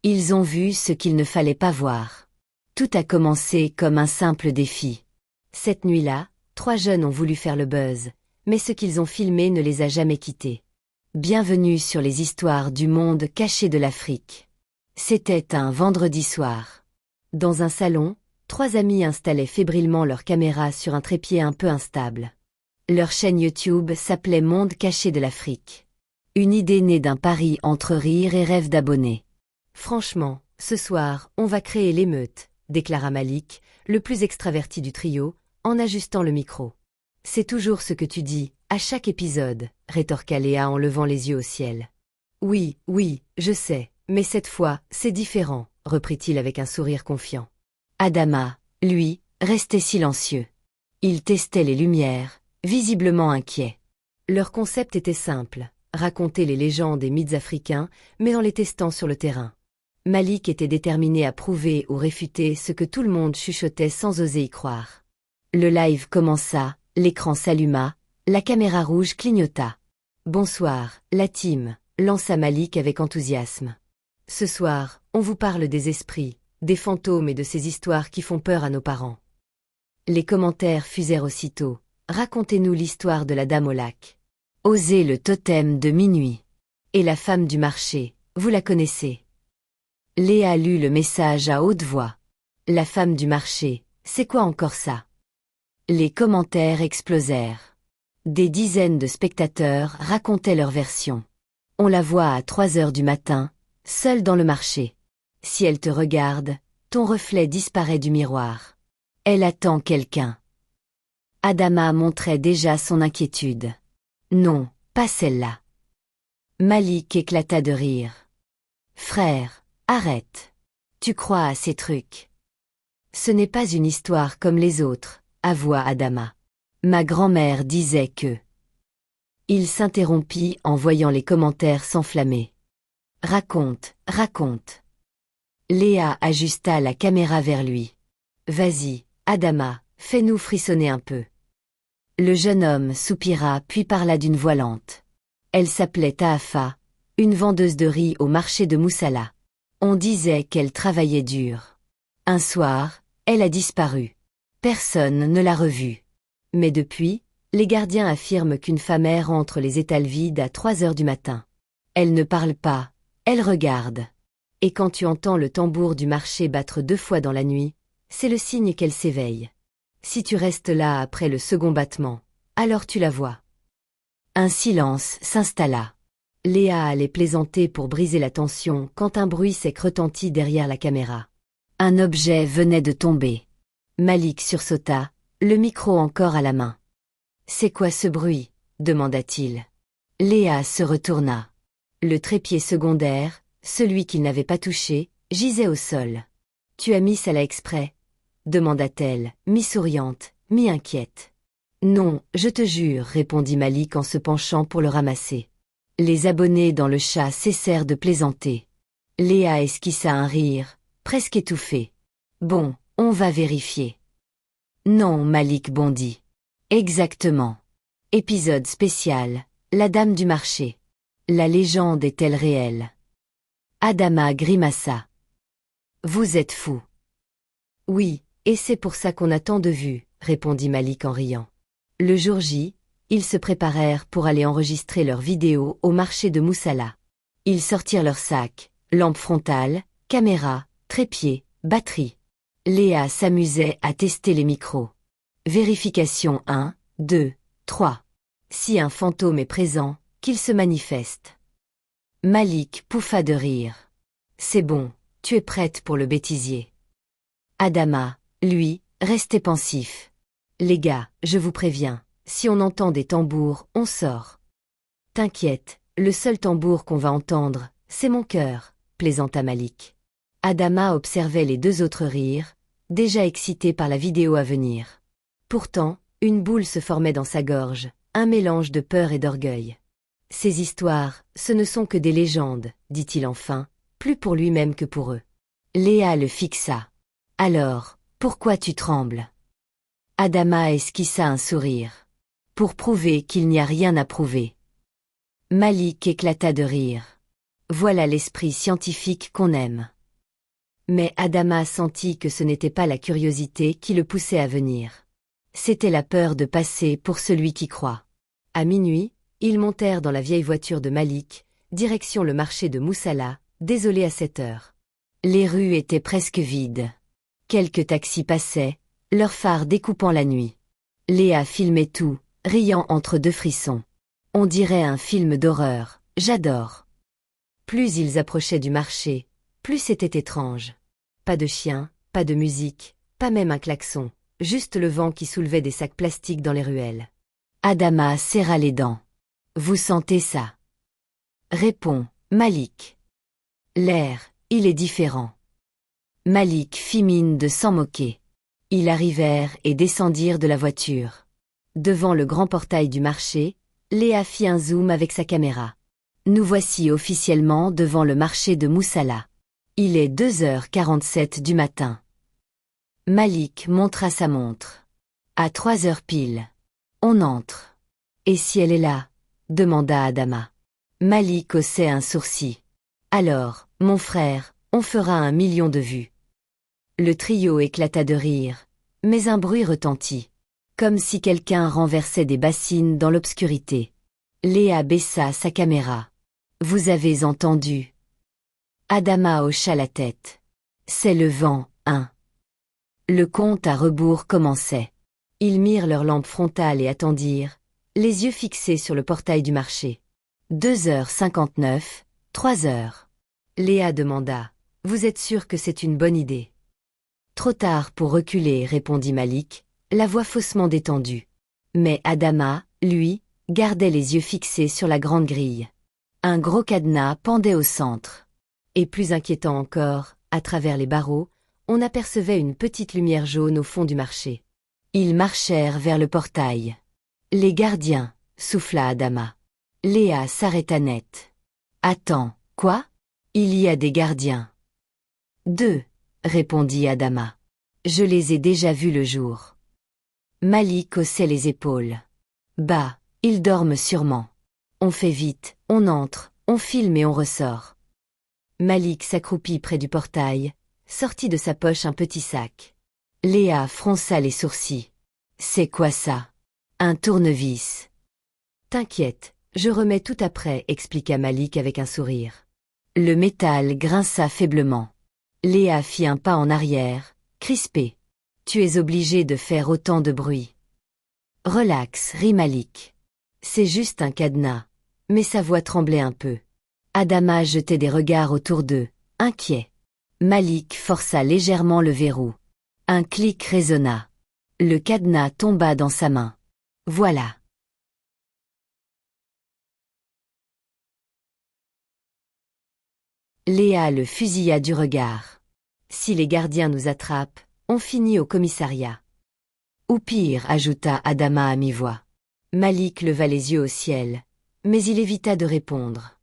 Ils ont vu ce qu'il ne fallait pas voir. Tout a commencé comme un simple défi. Cette nuit-là, 3 jeunes ont voulu faire le buzz, mais ce qu'ils ont filmé ne les a jamais quittés. Bienvenue sur les histoires du monde caché de l'Afrique. C'était un vendredi soir. Dans un salon, 3 amis installaient fébrilement leur caméra sur un trépied un peu instable. Leur chaîne YouTube s'appelait Monde caché de l'Afrique. Une idée née d'un pari entre rire et rêve d'abonnés. Franchement, ce soir, on va créer l'émeute, déclara Malik, le plus extraverti du trio, en ajustant le micro. C'est toujours ce que tu dis, à chaque épisode, rétorqua Léa en levant les yeux au ciel. Oui, je sais, mais cette fois, c'est différent, reprit-il avec un sourire confiant. Adama, lui, restait silencieux. Il testait les lumières, visiblement inquiet. Leur concept était simple, raconter les légendes et mythes africains, mais en les testant sur le terrain. Malik était déterminé à prouver ou réfuter ce que tout le monde chuchotait sans oser y croire. Le live commença, l'écran s'alluma, la caméra rouge clignota. « Bonsoir, la team », lança Malik avec enthousiasme. « Ce soir, on vous parle des esprits, des fantômes et de ces histoires qui font peur à nos parents. » Les commentaires fusèrent aussitôt. « Racontez-nous l'histoire de la dame au lac. » « Osez le totem de minuit. » Et la femme du marché, vous la connaissez. Léa lut le message à haute voix. La femme du marché, c'est quoi encore ça? Les commentaires explosèrent. Des dizaines de spectateurs racontaient leur version. On la voit à 3 heures du matin, seule dans le marché. Si elle te regarde, ton reflet disparaît du miroir. Elle attend quelqu'un. Adama montrait déjà son inquiétude. Non, pas celle-là. Malik éclata de rire. Frère, arrête. Tu crois à ces trucs. Ce n'est pas une histoire comme les autres, avoua Adama. Ma grand-mère disait que... Il s'interrompit en voyant les commentaires s'enflammer. Raconte. Léa ajusta la caméra vers lui. Vas-y, Adama, fais-nous frissonner un peu. Le jeune homme soupira puis parla d'une voix lente. Elle s'appelait Taafa, une vendeuse de riz au marché de Moussala. On disait qu'elle travaillait dur. Un soir, elle a disparu. Personne ne l'a revue. Mais depuis, les gardiens affirment qu'une femme erre entre les étals vides à 3 heures du matin. Elle ne parle pas, elle regarde. Et quand tu entends le tambour du marché battre 2 fois dans la nuit, c'est le signe qu'elle s'éveille. Si tu restes là après le second battement, alors tu la vois. Un silence s'installa. Léa allait plaisanter pour briser la tension quand un bruit sec retentit derrière la caméra. Un objet venait de tomber. Malik sursauta, le micro encore à la main. « C'est quoi ce bruit ?» demanda-t-il. Léa se retourna. Le trépied secondaire, celui qu'il n'avait pas touché, gisait au sol. « Tu as mis ça là exprès ?» demanda-t-elle, mi-souriante, mi-inquiète. « Non, je te jure, répondit Malik en se penchant pour le ramasser. Les abonnés dans le chat cessèrent de plaisanter. Léa esquissa un rire, presque étouffé. « Bon, on va vérifier. » Non, Malik bondit. Exactement. Épisode spécial, la dame du marché. La légende est-elle réelle? Adama grimaça. Vous êtes fou. Oui, et c'est pour ça qu'on a tant de vues, répondit Malik en riant. Le jour J, ils se préparèrent pour aller enregistrer leurs vidéos au marché de Moussala. Ils sortirent leurs sacs, lampe frontale, caméra, trépied, batterie. Léa s'amusait à tester les micros. Vérification 1, 2, 3. Si un fantôme est présent, qu'il se manifeste. Malik pouffa de rire. C'est bon, tu es prête pour le bêtisier. Adama, lui, restait pensif. Les gars, je vous préviens, si on entend des tambours, on sort. T'inquiète, le seul tambour qu'on va entendre, c'est mon cœur, plaisanta Malik. Adama observait les 2 autres rire, déjà excité par la vidéo à venir. Pourtant, une boule se formait dans sa gorge, un mélange de peur et d'orgueil. Ces histoires, ce ne sont que des légendes, dit-il enfin, plus pour lui-même que pour eux. Léa le fixa. Alors, pourquoi tu trembles? Adama esquissa un sourire. Pour prouver qu'il n'y a rien à prouver. Malik éclata de rire. Voilà l'esprit scientifique qu'on aime. Mais Adama sentit que ce n'était pas la curiosité qui le poussait à venir. C'était la peur de passer pour celui qui croit. À minuit, ils montèrent dans la vieille voiture de Malik, direction le marché de Moussala, désolé à cette heure. Les rues étaient presque vides. Quelques taxis passaient, leurs phares découpant la nuit. Léa filmait tout, riant entre deux frissons. On dirait un film d'horreur, j'adore. Plus ils approchaient du marché, plus c'était étrange. Pas de chiens, pas de musique, pas même un klaxon, juste le vent qui soulevait des sacs plastiques dans les ruelles. Adama serra les dents. Vous sentez ça? Répond Malik. L'air, il est différent. Malik fit mine de s'en moquer. Ils arrivèrent et descendirent de la voiture. Devant le grand portail du marché, Léa fit un zoom avec sa caméra. Nous voici officiellement devant le marché de Moussala. Il est 2h47 du matin. Malik montra sa montre. À 3h pile. On entre. Et si elle est là? Demanda Adama. Malik haussait un sourcil. Alors, mon frère, on fera 1 million de vues. Le trio éclata de rire, mais un bruit retentit. Comme si quelqu'un renversait des bassines dans l'obscurité. Léa baissa sa caméra. Vous avez entendu? Adama hocha la tête. C'est le vent, hein. Le compte à rebours commençait. Ils mirent leur lampe frontale et attendirent, les yeux fixés sur le portail du marché. 2h59, 3h. Léa demanda, vous êtes sûr que c'est une bonne idée? Trop tard pour reculer, répondit Malik, la voix faussement détendue. Mais Adama, lui, gardait les yeux fixés sur la grande grille. Un gros cadenas pendait au centre. Et plus inquiétant encore, à travers les barreaux, on apercevait une petite lumière jaune au fond du marché. Ils marchèrent vers le portail. Les gardiens, souffla Adama. Léa s'arrêta net. Attends, quoi? Il y a des gardiens. 2, répondit Adama. Je les ai déjà vus le jour. Malik haussait les épaules. Bah, ils dorment sûrement. On fait vite, on entre, on filme et on ressort. Malik s'accroupit près du portail, sortit de sa poche un petit sac. Léa fronça les sourcils. C'est quoi ça? Un tournevis. T'inquiète, je remets tout après, expliqua Malik avec un sourire. Le métal grinça faiblement. Léa fit un pas en arrière, crispée. Tu es obligé de faire autant de bruit. Relax, rit Malik. C'est juste un cadenas. Mais sa voix tremblait un peu. Adama jetait des regards autour d'eux, inquiet. Malik força légèrement le verrou. Un clic résonna. Le cadenas tomba dans sa main. Voilà. Léa le fusilla du regard. Si les gardiens nous attrapent, on finit au commissariat. Ou pire, ajouta Adama à mi-voix. Malik leva les yeux au ciel, mais il évita de répondre.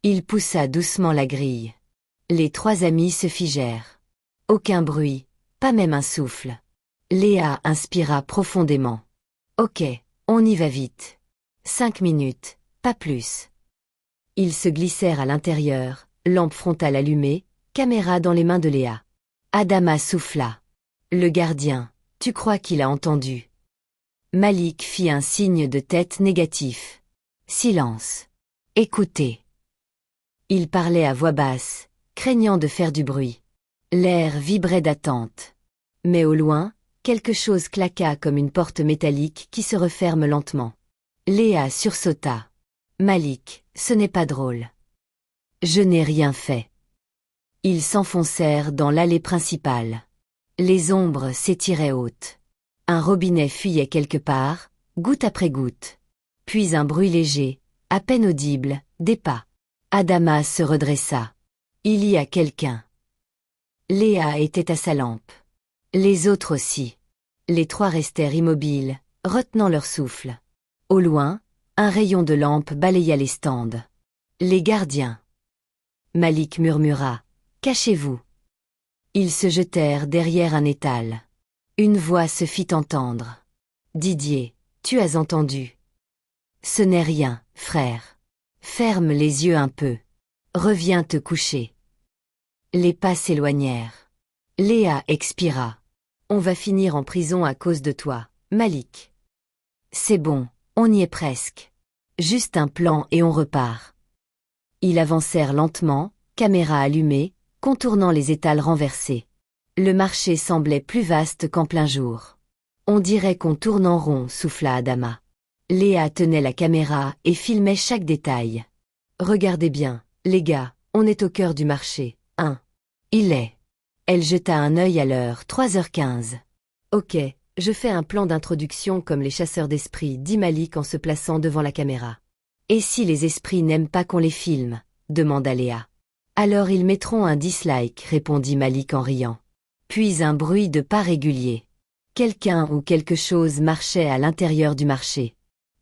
Il poussa doucement la grille. Les 3 amis se figèrent. Aucun bruit, pas même un souffle. Léa inspira profondément. Ok, on y va vite. 5 minutes, pas plus. Ils se glissèrent à l'intérieur, lampe frontale allumée, caméra dans les mains de Léa. Adama souffla. Le gardien, tu crois qu'il a entendu? Malik fit un signe de tête négatif. Silence. Écoutez. Il parlait à voix basse, craignant de faire du bruit. L'air vibrait d'attente. Mais au loin, quelque chose claqua comme une porte métallique qui se referme lentement. Léa sursauta. Malik, ce n'est pas drôle. Je n'ai rien fait. Ils s'enfoncèrent dans l'allée principale. Les ombres s'étiraient hautes. Un robinet fuyait quelque part, goutte après goutte. Puis un bruit léger, à peine audible, des pas. Adama se redressa. Il y a quelqu'un. Léa était à sa lampe. Les autres aussi. Les 3 restèrent immobiles, retenant leur souffle. Au loin, un rayon de lampe balaya les stands. Les gardiens. Malik murmura. Cachez-vous. Ils se jetèrent derrière un étal. Une voix se fit entendre. Didier, tu as entendu. Ce n'est rien, frère. Ferme les yeux un peu. Reviens te coucher. Les pas s'éloignèrent. Léa expira. On va finir en prison à cause de toi, Malik. C'est bon, on y est presque. Juste un plan et on repart. Ils avancèrent lentement, caméra allumée, contournant les étals renversés. Le marché semblait plus vaste qu'en plein jour. On dirait qu'on tourne en rond, souffla Adama. Léa tenait la caméra et filmait chaque détail. Regardez bien, les gars, on est au cœur du marché, hein. Il est. Elle jeta un œil à l'heure, 3h15. Ok, je fais un plan d'introduction comme les chasseurs d'esprits, dit Malik en se plaçant devant la caméra. Et si les esprits n'aiment pas qu'on les filme, demanda Léa. Alors ils mettront un dislike, répondit Malik en riant. Puis un bruit de pas régulier. Quelqu'un ou quelque chose marchait à l'intérieur du marché.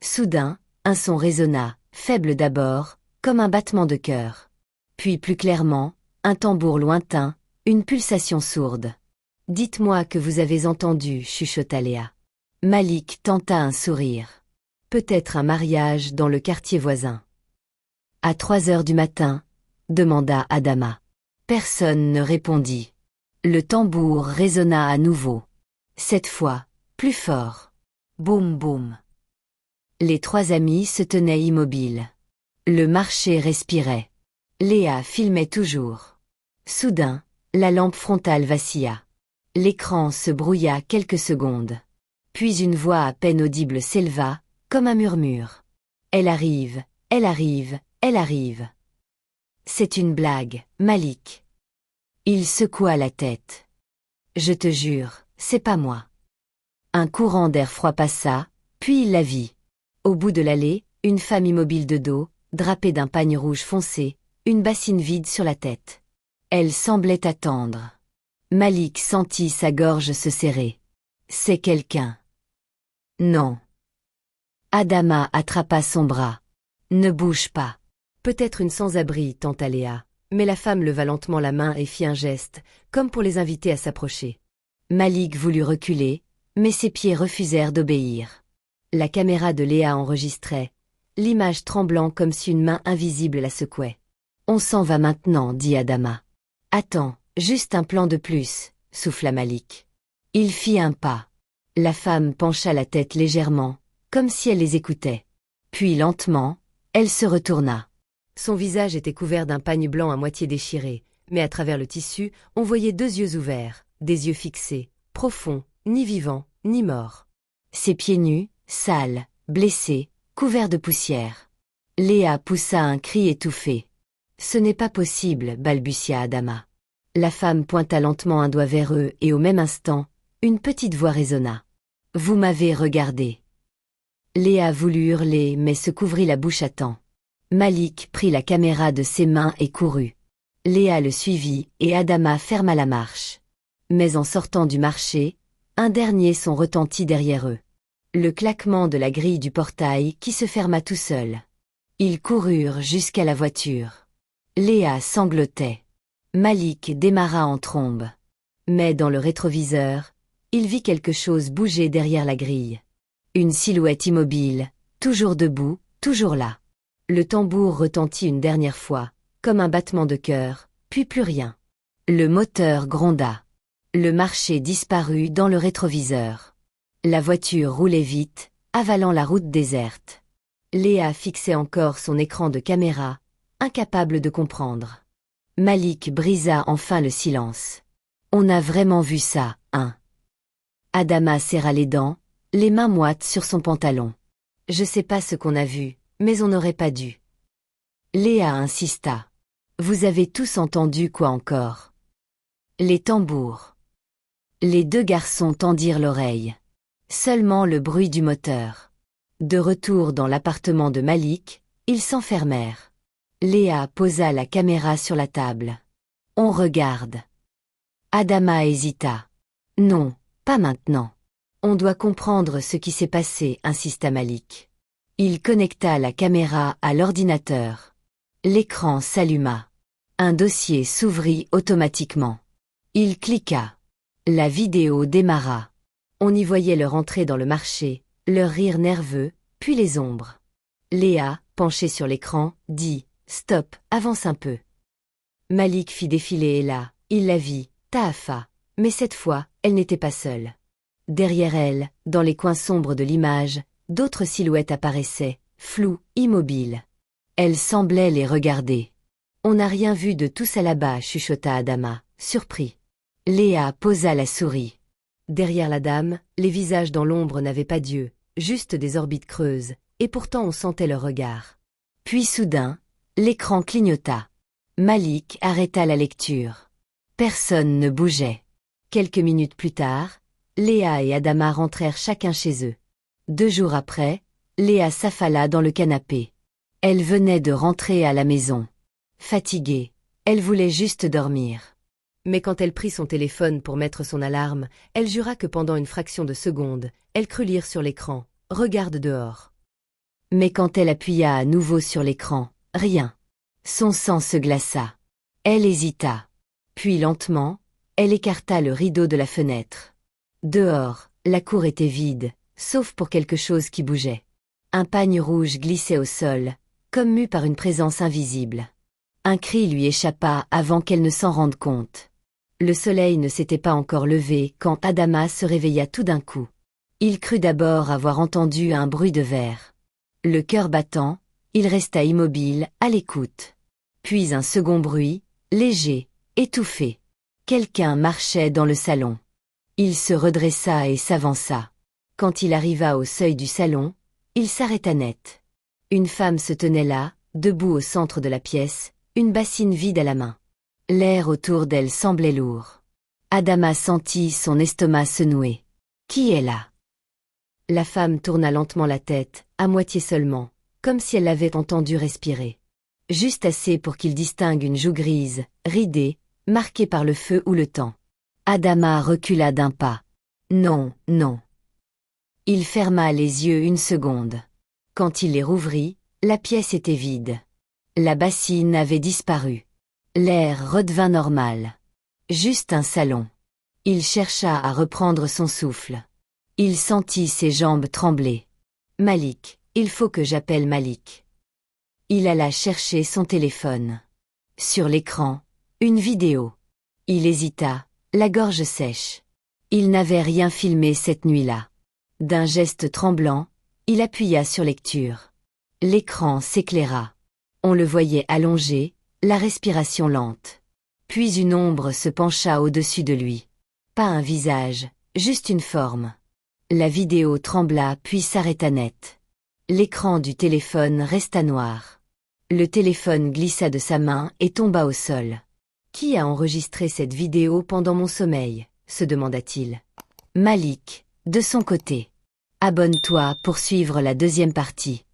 Soudain, un son résonna, faible d'abord, comme un battement de cœur. Puis plus clairement, un tambour lointain, une pulsation sourde. Dites-moi que vous avez entendu, chuchota Léa. Malik tenta un sourire. Peut-être un mariage dans le quartier voisin. À 3h du matin, demanda Adama. Personne ne répondit. Le tambour résonna à nouveau. Cette fois, plus fort. Boum boum. Les trois amis se tenaient immobiles. Le marché respirait. Léa filmait toujours. Soudain, la lampe frontale vacilla. L'écran se brouilla quelques secondes. Puis une voix à peine audible s'éleva, comme un murmure. Elle arrive, elle arrive, elle arrive. C'est une blague, Malik. Il secoua la tête. Je te jure, c'est pas moi. Un courant d'air froid passa, puis il la vit. Au bout de l'allée, une femme immobile de dos, drapée d'un pagne rouge foncé, une bassine vide sur la tête. Elle semblait attendre. Malik sentit sa gorge se serrer. C'est quelqu'un. Non. Adama attrapa son bras. Ne bouge pas. Peut-être une sans-abri, tenta Léa, mais la femme leva lentement la main et fit un geste, comme pour les inviter à s'approcher. Malik voulut reculer, mais ses pieds refusèrent d'obéir. La caméra de Léa enregistrait, l'image tremblant comme si une main invisible la secouait. On s'en va maintenant, dit Adama. Attends, juste un plan de plus, souffla Malik. Il fit un pas. La femme pencha la tête légèrement, comme si elle les écoutait. Puis lentement, elle se retourna. Son visage était couvert d'un pagne blanc à moitié déchiré, mais à travers le tissu, on voyait deux yeux ouverts, des yeux fixés, profonds, ni vivants, ni morts. Ses pieds nus, sales, blessés, couverts de poussière. Léa poussa un cri étouffé. Ce n'est pas possible, balbutia Adama. La femme pointa lentement un doigt vers eux et au même instant, une petite voix résonna. Vous m'avez regardé. Léa voulut hurler mais se couvrit la bouche à temps. Malik prit la caméra de ses mains et courut. Léa le suivit et Adama ferma la marche. Mais en sortant du marché, un dernier son retentit derrière eux. Le claquement de la grille du portail qui se ferma tout seul. Ils coururent jusqu'à la voiture. Léa sanglotait. Malik démarra en trombe. Mais dans le rétroviseur, il vit quelque chose bouger derrière la grille. Une silhouette immobile, toujours debout, toujours là. Le tambour retentit une dernière fois, comme un battement de cœur, puis plus rien. Le moteur gronda. Le marché disparut dans le rétroviseur. La voiture roulait vite, avalant la route déserte. Léa fixait encore son écran de caméra, incapable de comprendre. Malik brisa enfin le silence. On a vraiment vu ça, hein? Adama serra les dents, les mains moites sur son pantalon. Je sais pas ce qu'on a vu, mais on n'aurait pas dû. Léa insista. Vous avez tous entendu quoi encore? Les tambours. Les deux garçons tendirent l'oreille. Seulement le bruit du moteur. De retour dans l'appartement de Malik, ils s'enfermèrent. Léa posa la caméra sur la table. On regarde. Adama hésita. Non, pas maintenant. On doit comprendre ce qui s'est passé, insista Malik. Il connecta la caméra à l'ordinateur. L'écran s'alluma. Un dossier s'ouvrit automatiquement. Il cliqua. La vidéo démarra. On y voyait leur entrée dans le marché, leur rire nerveux, puis les ombres. Léa, penchée sur l'écran, dit Stop, avance un peu. Malik fit défiler Ella, il la vit, Taafa. Mais cette fois, elle n'était pas seule. Derrière elle, dans les coins sombres de l'image, d'autres silhouettes apparaissaient, floues, immobiles. Elle semblait les regarder. On n'a rien vu de tout ça là-bas, chuchota Adama, surpris. Léa posa la souris. Derrière la dame, les visages dans l'ombre n'avaient pas d'yeux, juste des orbites creuses, et pourtant on sentait leur regard. Puis soudain, l'écran clignota. Malik arrêta la lecture. Personne ne bougeait. Quelques minutes plus tard, Léa et Adama rentrèrent chacun chez eux. 2 jours après, Léa s'affala dans le canapé. Elle venait de rentrer à la maison. Fatiguée, elle voulait juste dormir. Mais quand elle prit son téléphone pour mettre son alarme, elle jura que pendant une fraction de seconde, elle crut lire sur l'écran « Regarde dehors ». Mais quand elle appuya à nouveau sur l'écran, rien. Son sang se glaça. Elle hésita. Puis lentement, elle écarta le rideau de la fenêtre. Dehors, la cour était vide, sauf pour quelque chose qui bougeait. Un pagne rouge glissait au sol, comme mu par une présence invisible. Un cri lui échappa avant qu'elle ne s'en rende compte. Le soleil ne s'était pas encore levé quand Adama se réveilla tout d'un coup. Il crut d'abord avoir entendu un bruit de verre. Le cœur battant, il resta immobile, à l'écoute. Puis un second bruit, léger, étouffé. Quelqu'un marchait dans le salon. Il se redressa et s'avança. Quand il arriva au seuil du salon, il s'arrêta net. Une femme se tenait là, debout au centre de la pièce, une bassine vide à la main. L'air autour d'elle semblait lourd. Adama sentit son estomac se nouer. Qui est là? La femme tourna lentement la tête, à moitié seulement, comme si elle l'avait entendu respirer. Juste assez pour qu'il distingue une joue grise, ridée, marquée par le feu ou le temps. Adama recula d'un pas. Non, non. Il ferma les yeux une seconde. Quand il les rouvrit, la pièce était vide. La bassine avait disparu. L'air redevint normal. Juste un salon. Il chercha à reprendre son souffle. Il sentit ses jambes trembler. Malik, il faut que j'appelle Malik. Il alla chercher son téléphone. Sur l'écran, une vidéo. Il hésita, la gorge sèche. Il n'avait rien filmé cette nuit-là. D'un geste tremblant, il appuya sur lecture. L'écran s'éclaira. On le voyait allongé, la respiration lente. Puis une ombre se pencha au-dessus de lui. Pas un visage, juste une forme. La vidéo trembla puis s'arrêta net. L'écran du téléphone resta noir. Le téléphone glissa de sa main et tomba au sol. Qui a enregistré cette vidéo pendant mon sommeil? Se demanda-t-il. Malik, de son côté. Abonne-toi pour suivre la deuxième partie.